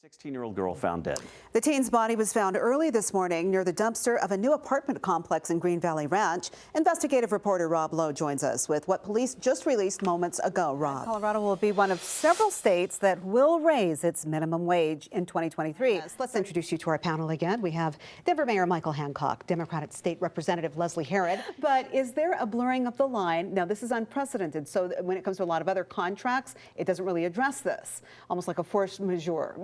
16-year-old girl found dead. The teen's body was found early this morning near the dumpster of a new apartment complex in Green Valley Ranch. Investigative reporter Rob Lowe joins us with what police just released moments ago. Rob. Colorado will be one of several states that will raise its minimum wage in 2023. Yes, let's introduce you to our panel again. We have Denver Mayor Michael Hancock, Democratic State Representative Leslie Herod. But is there a blurring of the line? Now, this is unprecedented. So when it comes to a lot of other contracts, it doesn't really address this. Almost like a force majeure.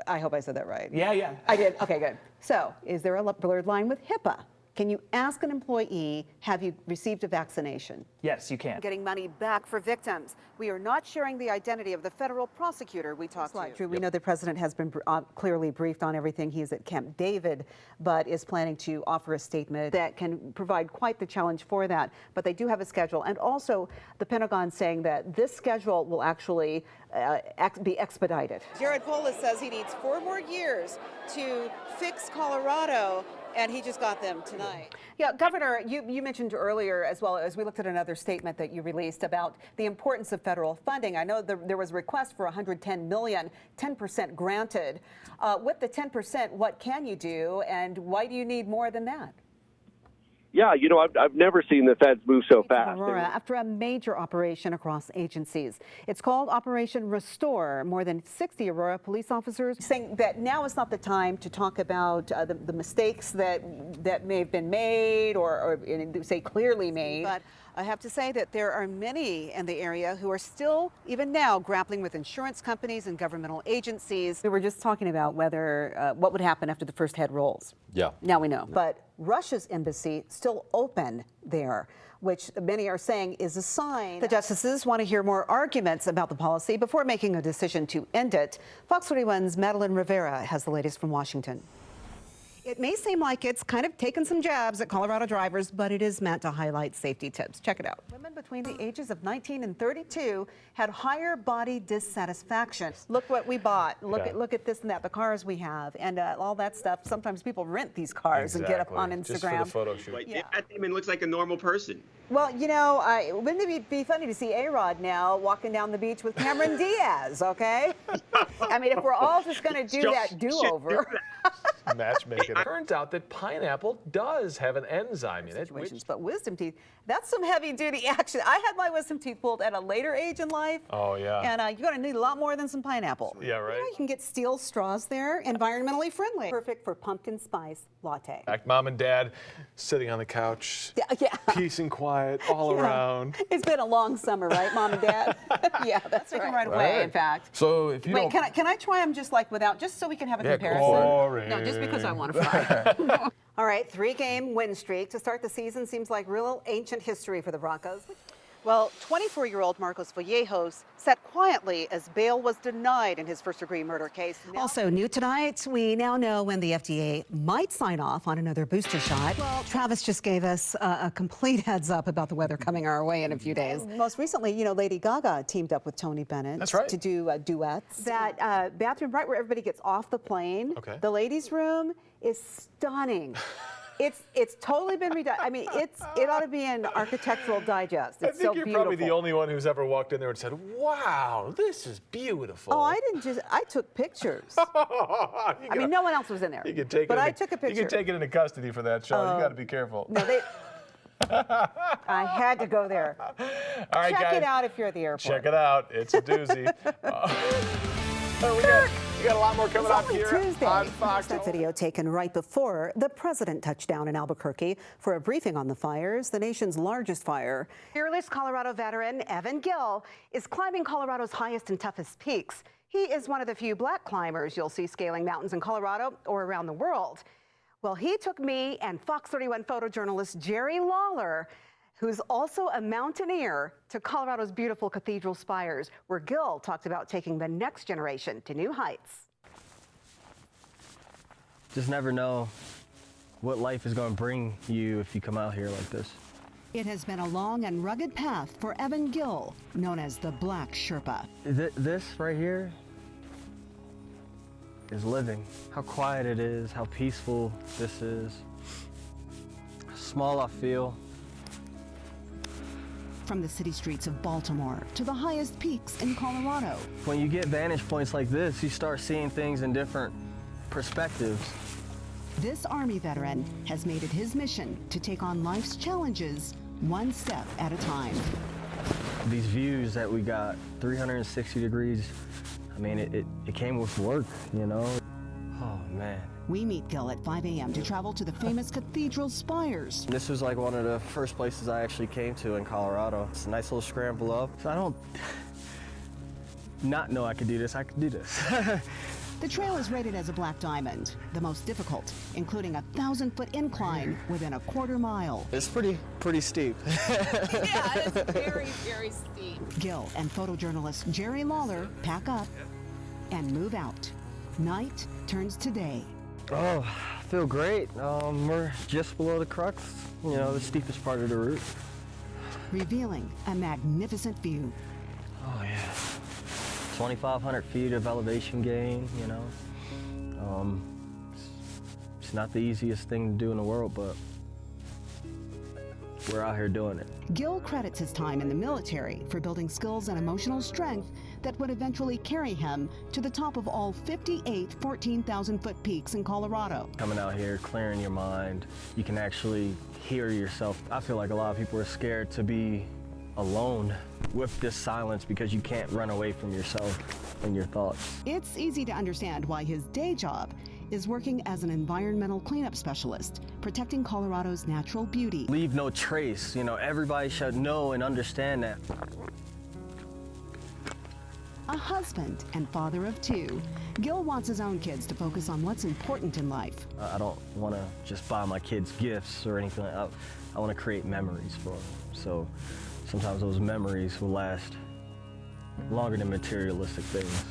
I hope I said that right. Yeah. I did. Okay, good. So is there a blurred line with HIPAA? Can you ask an employee, have you received a vaccination? Yes, you can. Getting money back for victims. We are not sharing the identity of the federal prosecutor we talked to. True. We know the president has been clearly briefed on everything. He is at Camp David, but is planning to offer a statement that can provide quite the challenge for that. But they do have a schedule. And also the Pentagon saying that this schedule will actually be expedited. Jared Polis says he needs 4 more years to fix Colorado, and he just got them tonight. Yeah, Governor, you mentioned earlier, as well as we looked at another statement that you released about the importance of federal funding. I know there was a request for $110 million, 10% granted. With the 10%, what can you do, and why do you need more than that? Yeah, you know, I've never seen the feds move so fast. Aurora, after a major operation across agencies. It's called Operation Restore. More than 60 Aurora police officers saying that now is not the time to talk about the mistakes that may have been made or say clearly made. But I have to say that there are many in the area who are still, even now, grappling with insurance companies and governmental agencies. We were just talking about whether what would happen after the first head rolls. Yeah. Now we know. But Russia's embassy still open there, which many are saying is a sign. The justices want to hear more arguments about the policy before making a decision to end it. Fox 41's Madeline Rivera has the latest from Washington. It may seem like it's kind of taken some jabs at Colorado drivers, but it is meant to highlight safety tips. Check it out. Women between the ages of 19 and 32 had higher body dissatisfaction. Look what we bought. Look at this and that, the cars we have, and all that stuff. Sometimes people rent these cars and get up on Instagram. Just for the photo shoot. Like, yeah. That demon looks like a normal person. Well, you know, wouldn't it be funny to see A-Rod now walking down the beach with Cameron Diaz, okay? I mean, if we're all just going to do that do-over. Matchmaking. It turns out that pineapple does have an enzyme in it. But wisdom teeth, that's some heavy-duty action. I had my wisdom teeth pulled at a later age in life. Oh, yeah. And you're going to need a lot more than some pineapple. Yeah, right. You know, you can get steel straws there, environmentally friendly. Perfect for pumpkin spice latte. Like Mom and Dad sitting on the couch, peace and quiet all around. It's been a long summer, right, Mom and Dad? Yeah, that's right away, in fact. So if you Wait, can I try them just like without, just so we can have a comparison? No, just because I want to fry. All right, 3-game win streak to start the season seems like real ancient history for the Broncos. Well, 24-year-old Marcos Vallejos sat quietly as bail was denied in his first-degree murder case. Also new tonight, we now know when the FDA might sign off on another booster shot. Well, Travis just gave us a complete heads up about the weather coming our way in a few days. Most recently, you know, Lady Gaga teamed up with Tony Bennett to do duets. That bathroom right where everybody gets off the plane, the ladies' room, is stunning. It's totally been redone. I mean, it ought to be in Architectural Digest. It's so beautiful. I think you're probably the only one who's ever walked in there and said, "Wow, this is beautiful." Oh, I took pictures. I mean, no one else was in there. You can take but I took a picture. You can take it into custody for that, Shaul. You got to be careful. No, I had to go there. All right, Check guys. it out if you're at the airport. Check it out. It's a doozy. We got a lot more coming up here on Fox. That video taken right before the president touched down in Albuquerque for a briefing on the fires, the nation's largest fire. Fearless Colorado veteran Evan Gill is climbing Colorado's highest and toughest peaks. He is one of the few black climbers you'll see scaling mountains in Colorado or around the world. Well, he took me and Fox 31 photojournalist Jerry Lawler, who's also a mountaineer, to Colorado's beautiful cathedral spires, where Gill talked about taking the next generation to new heights. Just never know what life is going to bring you if you come out here like this. It has been a long and rugged path for Evan Gill, known as the Black Sherpa. This right here is living. How quiet it is, how peaceful this is. How small I feel. From the city streets of Baltimore to the highest peaks in Colorado. When you get vantage points like this, you start seeing things in different perspectives. This Army veteran has made it his mission to take on life's challenges one step at a time. These views that we got, 360 degrees, I mean, it came with work, you know? Oh, man. We meet Gil at 5 a.m. to travel to the famous cathedral spires. This was like one of the first places I actually came to in Colorado. It's a nice little scramble up. So I don't not know I could do this. I could do this. The trail is rated as a black diamond, the most difficult, including a 1,000-foot incline within a quarter mile. It's pretty steep. Yeah, it's very, very steep. Gil and photojournalist Jerry Lawler pack up and move out. Night turns to day. Oh, I feel great. We're just below the crux, you know, the steepest part of the route. Revealing a magnificent view. Oh, yeah. 2,500 feet of elevation gain, you know. It's not the easiest thing to do in the world, but we're out here doing it. Gil credits his time in the military for building skills and emotional strength that would eventually carry him to the top of all 58 14,000-foot peaks in Colorado. Coming out here, clearing your mind, you can actually hear yourself. I feel like a lot of people are scared to be alone with this silence because you can't run away from yourself and your thoughts. It's easy to understand why his day job is working as an environmental cleanup specialist, protecting Colorado's natural beauty. Leave no trace, you know, everybody should know and understand that. A husband and father of 2, Gil wants his own kids to focus on what's important in life. I don't want to just buy my kids gifts or anything like that. I want to create memories for them. So sometimes those memories will last longer than materialistic things.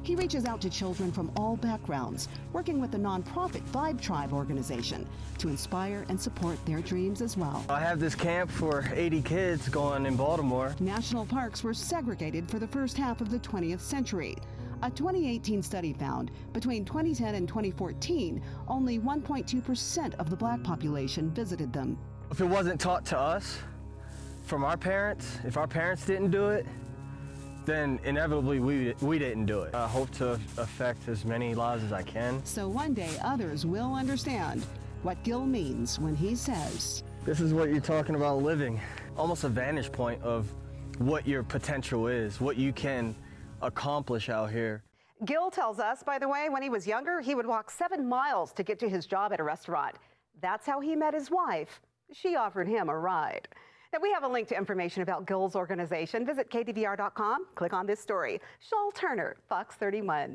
He reaches out to children from all backgrounds, working with the nonprofit Vibe Tribe organization to inspire and support their dreams as well. I have this camp for 80 kids going in Baltimore. National parks were segregated for the first half of the 20th century. A 2018 study found between 2010 and 2014, only 1.2% of the black population visited them. If it wasn't taught to us from our parents, if our parents didn't do it, then inevitably we didn't do it. I hope to affect as many lives as I can. So one day others will understand what Gil means when he says, this is what you're talking about living. Almost a vantage point of what your potential is, what you can accomplish out here. Gil tells us, by the way, when he was younger, he would walk 7 miles to get to his job at a restaurant. That's how he met his wife. She offered him a ride. Now, we have a link to information about Gil's organization. Visit KDVR.com, click on this story. Shaul Turner, Fox 31.